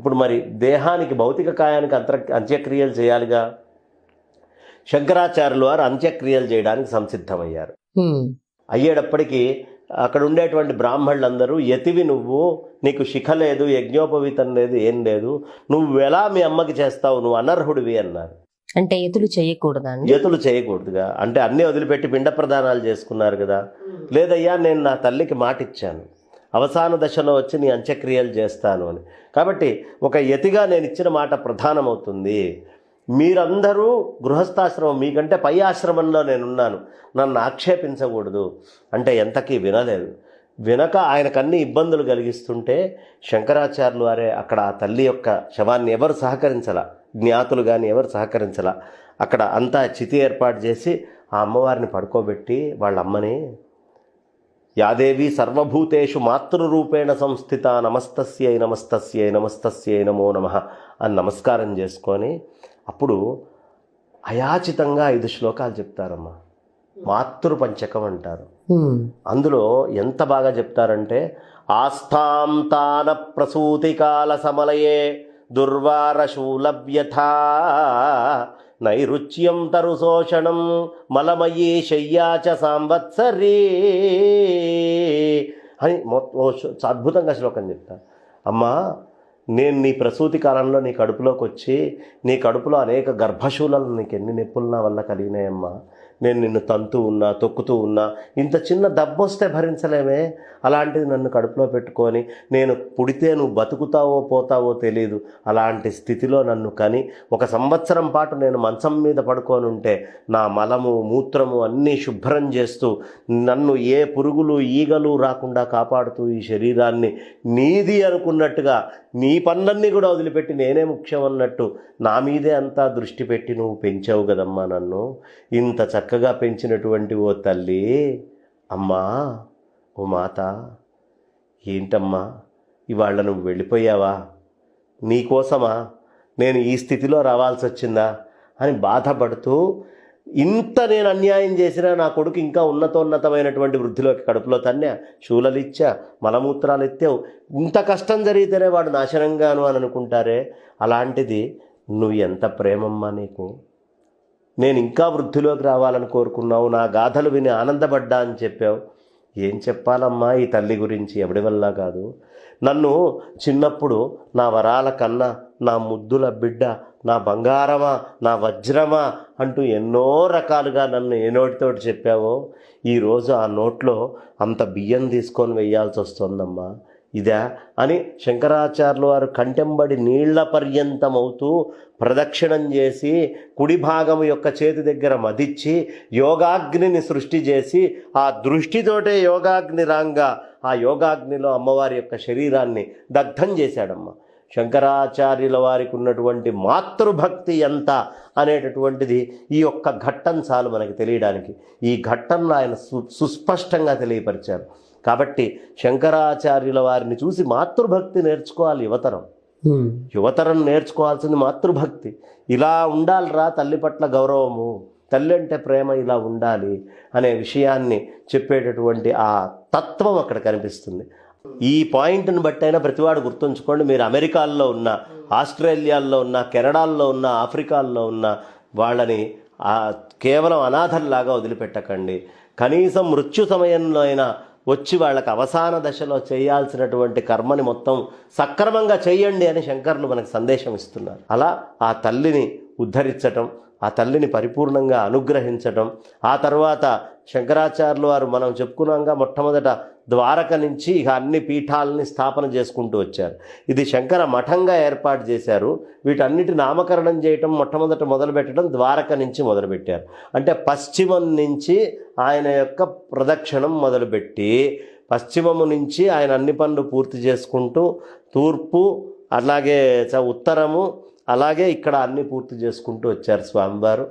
ఇప్పుడు మరి దేహానికి భౌతిక కాయానికి అంత్యక్రియలు చేయాలిగా. శంకరాచార్యులు వారు అంత్యక్రియలు చేయడానికి సంసిద్ధమయ్యారు. అయ్యేటప్పటికీ అక్కడ ఉండేటువంటి బ్రాహ్మణులందరూ, యతివి నువ్వు, నీకు శిఖ లేదు, యజ్ఞోపవీతం లేదు, ఏం లేదు, నువ్వు ఎలా మీ అమ్మకి చేస్తావు, నువ్వు అనర్హుడివి అన్నారు. అంటే యతులు చేయకూడదా? యతులు చేయకూడదుగా. అంటే అన్నీ వదిలిపెట్టి పిండ ప్రదానాలు చేసుకున్నారు కదా. లేదయ్యా, నేను నా తల్లికి మాట ఇచ్చాను, అవసాన దశలో వచ్చి నీ అంత్యక్రియలు చేస్తాను అని. కాబట్టి ఒక యతిగా నేను ఇచ్చిన మాట ప్రధానమవుతుంది. మీరందరూ గృహస్థాశ్రమం, మీకంటే పై ఆశ్రమంలో నేనున్నాను, నన్ను ఆక్షేపించకూడదు అంటే ఎంతకీ వినలేదు. వినక ఆయనకన్నీ ఇబ్బందులు కలిగిస్తుంటే శంకరాచార్యులు వారే అక్కడ ఆ తల్లి యొక్క శవాన్ని ఎవరు సహకరించలా, జ్ఞాతులు కానీ ఎవరు సహకరించలా. అక్కడ అంతా చితి ఏర్పాటు చేసి ఆ అమ్మవారిని పడుకోబెట్టి వాళ్ళ అమ్మని, యాదేవి సర్వభూతేషు మాతృరూపేణ సంస్థిత, నమస్తస్యై నమస్తస్యై నమస్తస్యై నమో నమః అని నమస్కారం చేసుకొని అప్పుడు అయాచితంగా 5 శ్లోకాలు చెప్తారమ్మా. మాతృపంచకం అంటారు. అందులో ఎంత బాగా చెప్తారంటే, ఆస్థాం తాన ప్రసూతికాల సమలయే దుర్వారశూలవ్యథా నైరుచ్యం తరుశోషణం మలమయీ శయ్యాచ సాంవత్సరీ అని అద్భుతంగా శ్లోకం చెప్తా. అమ్మా, నేను నీ ప్రసూతి కాలంలో నీ కడుపులోకి వచ్చి, నీ కడుపులో అనేక గర్భశూలలు, నీకు ఎన్ని నొప్పులు నా వల్ల కలిగినాయమ్మా. నేను నిన్ను తంతూ ఉన్నా, తొక్కుతూ ఉన్నా, ఇంత చిన్న దబ్బొస్తే భరించలేమే, అలాంటిది నన్ను కడుపులో పెట్టుకొని, నేను పుడితే నువ్వు బతుకుతావో పోతావో తెలీదు, అలాంటి స్థితిలో నన్ను కని 1 సంవత్సరం పాటు నేను మంచం మీద పడుకొని ఉంటే నా మలము మూత్రము అన్నీ శుభ్రం చేస్తూ, నన్ను ఏ పురుగులు ఈగలు రాకుండా కాపాడుతూ ఈ శరీరాన్ని నీది అనుకున్నట్టుగా, నీ పనులన్నీ కూడా వదిలిపెట్టి నేనే ముఖ్యం అన్నట్టు నా మీదే అంతా దృష్టి పెట్టి నువ్వు పెంచావు కదమ్మా నన్ను. ఇంత చక్కగా పెంచినటువంటి ఓ తల్లి, అమ్మా, ఓ మాత, ఏంటమ్మా ఇవాళ నువ్వు వెళ్ళిపోయావా? నీకోసమా నేను ఈ స్థితిలో రావాల్సి వచ్చిందా అని బాధపడుతూ, ఇంత నేను అన్యాయం చేసినా నా కొడుకు ఇంకా ఉన్నతమైనటువంటి వృద్ధిలోకి కడుపులో తన్నే, శూలలిచ్చా, మలమూత్రాలు ఎత్తావు, ఇంత కష్టం జరిగితేనే వాడు నాశనంగాను అని అనుకుంటారే, అలాంటిది నువ్వు ఎంత ప్రేమమ్మా నీకు. నేను ఇంకా వృద్ధిలోకి రావాలని కోరుకున్నావు, నా గాథలు విని ఆనందపడ్డా అని చెప్పావు. ఏం చెప్పాలమ్మా ఈ తల్లి గురించి, ఎవడి వల్ల కాదు. నన్ను చిన్నప్పుడు నా వరాల కన్నా, నా ముద్దుల బిడ్డ, నా బంగారమా, నా వజ్రమా అంటూ ఎన్నో రకాలుగా నన్ను ఏ నోటితోటి చెప్పావో, ఈరోజు ఆ నోట్లో అంత బియ్యం తీసుకొని వెయ్యాల్సి వస్తుందమ్మా. ఇదా అని శంకరాచార్యులు వారు కంటెంబడి నీళ్ల పర్యంతమవుతూ ప్రదక్షిణం చేసి, కుడి భాగము యొక్క చేతి దగ్గర మదిచ్చి యోగాగ్నిని సృష్టి చేసి, ఆ దృష్టితోటే యోగాగ్ని రాంగా ఆ యోగాగ్నిలో అమ్మవారి యొక్క శరీరాన్ని దగ్ధం చేశాడమ్మ. శంకరాచార్యుల వారికి ఉన్నటువంటి మాతృభక్తి ఎంత అనేటటువంటిది ఈ ఒక్క ఘట్టం చాలు మనకి తెలియడానికి. ఈ ఘట్టంలో ఆయన సుస్పష్టంగా తెలియపరిచారు. కాబట్టి శంకరాచార్యుల వారిని చూసి మాతృభక్తి నేర్చుకోవాలి యువతరం నేర్చుకోవాల్సింది మాతృభక్తి. ఇలా ఉండాలిరా తల్లి పట్ల గౌరవము, తల్లి అంటే ప్రేమ, ఇలా ఉండాలి అనే విషయాన్ని చెప్పేటటువంటి ఆ తత్వం అక్కడ కనిపిస్తుంది. ఈ పాయింట్ని బట్టి అయినా ప్రతివాడు గుర్తుంచుకోండి, మీరు అమెరికాల్లో ఉన్న, ఆస్ట్రేలియాల్లో ఉన్న, కెనడాల్లో ఉన్న, ఆఫ్రికాల్లో ఉన్న వాళ్ళని కేవలం అనాథల్లాగా వదిలిపెట్టకండి. కనీసం మృత్యు సమయంలో అయినా వచ్చి వాళ్ళకి అవసాన దశలో చేయాల్సినటువంటి కర్మని మొత్తం సక్రమంగా చేయండి అని శంకరులు మనకు సందేశం ఇస్తున్నారు. అలా ఆ తల్లిని ఉద్ధరించటం, ఆ తల్లిని పరిపూర్ణంగా అనుగ్రహించటం, ఆ తర్వాత శంకరాచార్యులు వారు మనం చెప్పుకున్నాగా మొట్టమొదట ద్వారక నుంచి ఇక అన్ని పీఠాలని స్థాపన చేసుకుంటూ వచ్చారు. ఇది శంకర మఠంగా ఏర్పాటు చేశారు. వీటన్నిటి నామకరణం చేయటం మొట్టమొదట మొదలుపెట్టడం ద్వారక నుంచి మొదలుపెట్టారు. అంటే పశ్చిమం నుంచి ఆయన యొక్క ప్రదక్షిణం మొదలుపెట్టి పశ్చిమము నుంచి ఆయన అన్ని పనులు పూర్తి చేసుకుంటూ తూర్పు, అలాగే ఉత్తరము, అలాగే ఇక్కడ అన్ని పూర్తి చేసుకుంటూ వచ్చారు స్వామివారు.